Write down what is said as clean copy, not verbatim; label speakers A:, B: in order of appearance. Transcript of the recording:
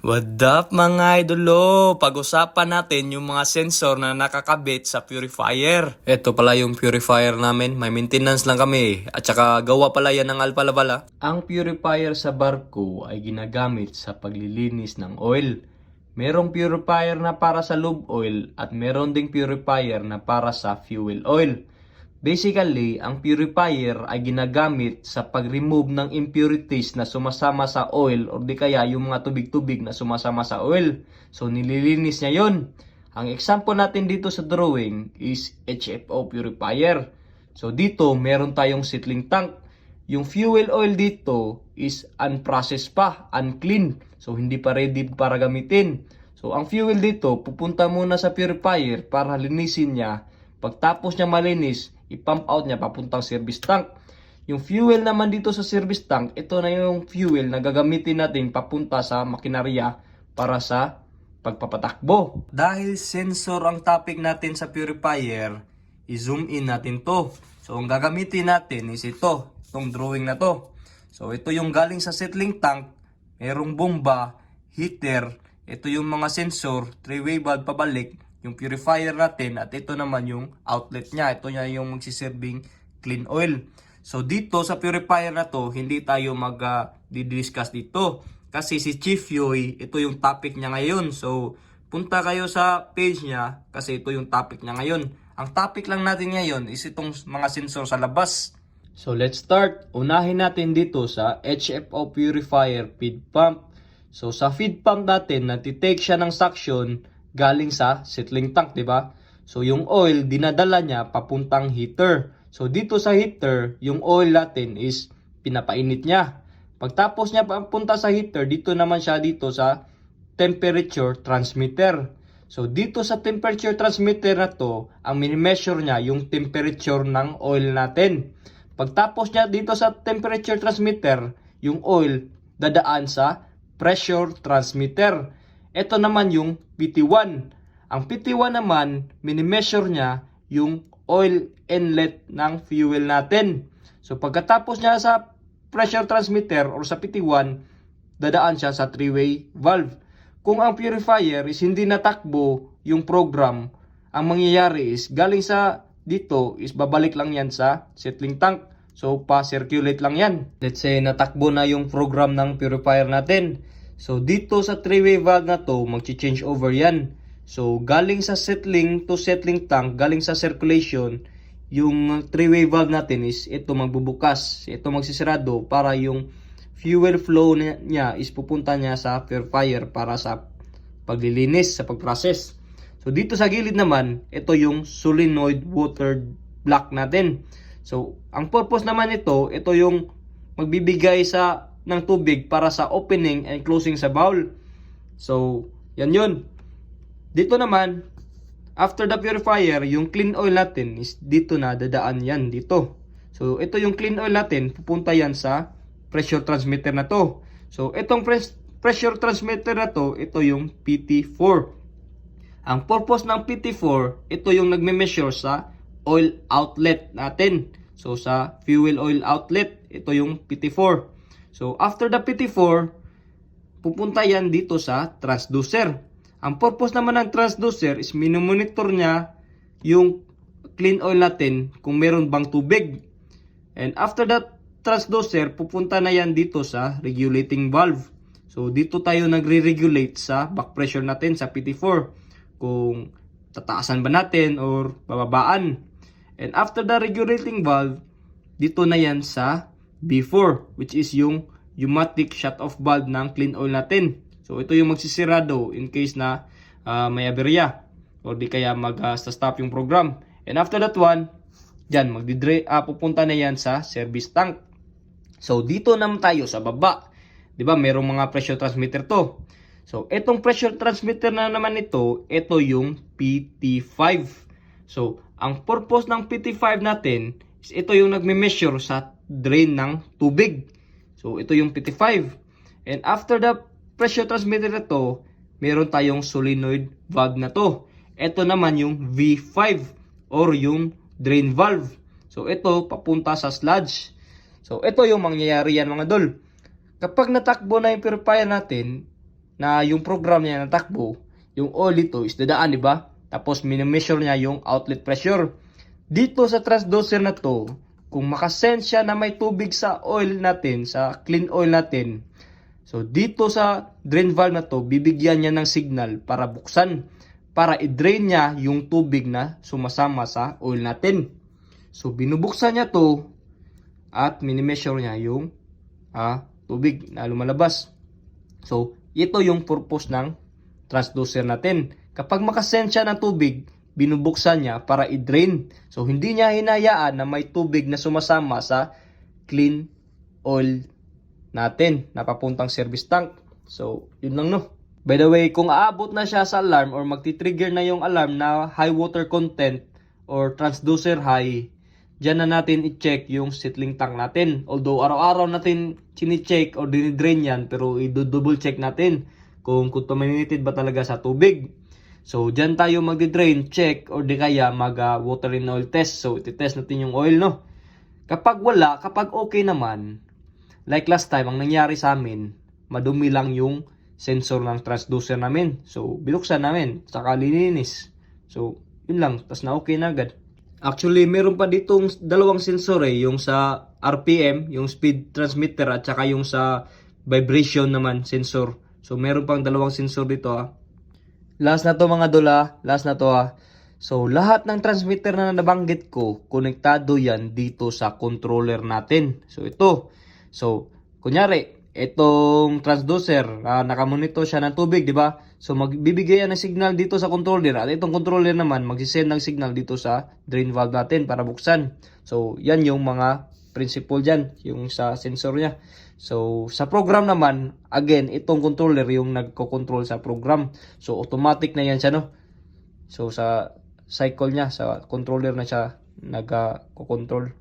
A: What up mga idolo? Pag-usapan natin yung mga sensor na nakakabit sa purifier. Ito pala yung purifier namin. May maintenance lang kami. At saka gawa pala yan ng Alpalabala. Ang purifier sa barko ay ginagamit sa paglilinis ng oil. Merong purifier na para sa lube oil at meron ding purifier na para sa fuel oil. Basically, ang purifier ay ginagamit sa pag-remove ng impurities na sumasama sa oil o di kaya yung mga tubig-tubig na sumasama sa oil. So, nililinis niya yon. Ang example natin dito sa drawing is HFO purifier. So, dito meron tayong settling tank. Yung fuel oil dito is unprocessed pa, unclean. So, hindi pa ready para gamitin. So, ang fuel dito, pupunta muna sa purifier para linisin niya. Pagtapos niya malinis, i-pump out niya papuntang service tank. Yung fuel naman dito sa service tank, ito na yung fuel na gagamitin natin papunta sa makinarya para sa pagpapatakbo. Dahil sensor ang topic natin sa purifier, i-zoom in natin to. So ang gagamitin natin is itong drawing na to. So ito yung galing sa settling tank, merong bomba, heater, ito yung mga sensor, 3-way valve pabalik, yung purifier natin, at ito naman yung outlet niya. Ito niya yung magsiserving clean oil. So dito sa purifier na to, hindi tayo mag-discuss dito. Kasi si Chief Yoy, ito yung topic niya ngayon. So punta kayo sa page niya kasi ito yung topic niya ngayon. Ang topic lang natin ngayon is itong mga sensor sa labas. So let's start. Unahin natin dito sa HFO purifier feed pump. So sa feed pump natin, natitake siya ng suction galing sa settling tank, di ba? So yung oil dinadala niya papuntang heater. So dito sa heater, yung oil natin is pinapainit niya. Pagtapos niya papunta sa heater, dito naman siya dito sa temperature transmitter. So dito sa temperature transmitter na to, ang mini-measure niya yung temperature ng oil natin. Pagtapos niya dito sa temperature transmitter, yung oil dadaan sa pressure transmitter. Ito naman yung PT1. Ang PT1 naman, mini-measure niya yung oil inlet ng fuel natin. So pagkatapos niya sa pressure transmitter or sa PT1, dadaan siya sa 3-way valve. Kung ang purifier is hindi natakbo yung program, ang mangyayari is galing sa dito is babalik lang yan sa settling tank. So pa-circulate lang yan. Let's say natakbo na yung program ng purifier natin. So dito sa 3-way valve na to, magchi-change over yan. So galing sa settling to settling tank, galing sa circulation, yung 3-way valve natin is ito magbubukas, ito magsisarado para yung fuel flow niya is pupunta niya sa purifier para sa paglilinis, sa pagprocess. So dito sa gilid naman, ito yung solenoid water block natin. So ang purpose naman ito yung magbibigay ng tubig para sa opening and closing sa bowl. So yan yun. Dito naman, after the purifier, yung clean oil natin is dito na dadaan yan dito. So ito yung clean oil natin, pupunta yan sa pressure transmitter na to. So itong pressure transmitter na to, ito yung PT4. Ang purpose ng PT4, ito yung nagme-measure sa oil outlet natin. So sa fuel oil outlet, ito yung PT4. So after the PT4, pupunta yan dito sa transducer. Ang purpose naman ng transducer is minomonitor niya yung clean oil natin kung meron bang tubig. And after that transducer, pupunta na yan dito sa regulating valve. So dito tayo nagre-regulate sa back pressure natin sa PT4. Kung tataasan ba natin or bababaan. And after the regulating valve, dito na yan sa B4, which is yung pneumatic shut-off valve ng clean oil natin. So ito yung magsisirado in case na may aberya o di kaya mag-stop yung program. And after that one, dyan, pupunta na yan sa service tank. So dito naman tayo sa baba. Diba merong mga pressure transmitter to. So itong pressure transmitter na naman ito yung PT5. So ang purpose ng PT5 natin is ito yung nagme-measure sa drain ng tubig. So ito yung PT5. And after the pressure transmitter na to, meron tayong solenoid valve na to. Ito naman yung V5 or yung drain valve. So ito papunta sa sludge. So ito yung mangyayari yan mga dol. Kapag natakbo na yung purifier natin, na yung program niya natakbo, yung oil dito is dadaan, di ba? Tapos minimeasure niya yung outlet pressure. Dito sa transducer na to, kung makasense siya na may tubig sa oil natin, sa clean oil natin, so dito sa drain valve na to, bibigyan niya ng signal para buksan, para i-drain niya yung tubig na sumasama sa oil natin. So binubuksan niya to at minimeasure niya yung tubig na lumalabas. So ito yung purpose ng transducer natin. Kapag makasense siya ng tubig, binubuksan niya para i-drain. So hindi niya hinayaan na may tubig na sumasama sa clean oil natin na papuntang service tank. So yun lang, no. By the way, kung aabot na siya sa alarm or magti-trigger na yung alarm na high water content or transducer high, dyan na natin i-check yung settling tank natin. Although araw-araw natin chine-check or dinidrain yan, pero i-double check natin kung contaminated ba talaga sa tubig. So dyan tayo magdi-drain, check, or di kaya mag-water in oil test. So iti-test natin yung oil, no. Kapag wala, kapag okay naman, like last time, ang nangyari sa amin, madumi lang yung sensor ng transducer namin. So binuksan namin, saka lininis. So yun lang, tas na okay na agad. Actually, meron pa ditong dalawang sensor yung sa RPM, yung speed transmitter, at saka yung sa vibration naman sensor. So meron pang dalawang sensor dito. Last na to mga dula, last na to So lahat ng transmitter na nabanggit ko, konektado yan dito sa controller natin. So ito. So kunyari, itong transducer, nakamonitor siya ng tubig, di ba? So magbibigay yan ng signal dito sa controller, at itong controller naman magsisend ng signal dito sa drain valve natin para buksan. So yan yung mga principle dyan, yung sa sensor niya. So sa program naman, again, itong controller yung nagko-control sa program. So automatic na yan siya, no? So sa cycle niya, sa controller na siya nagko-control.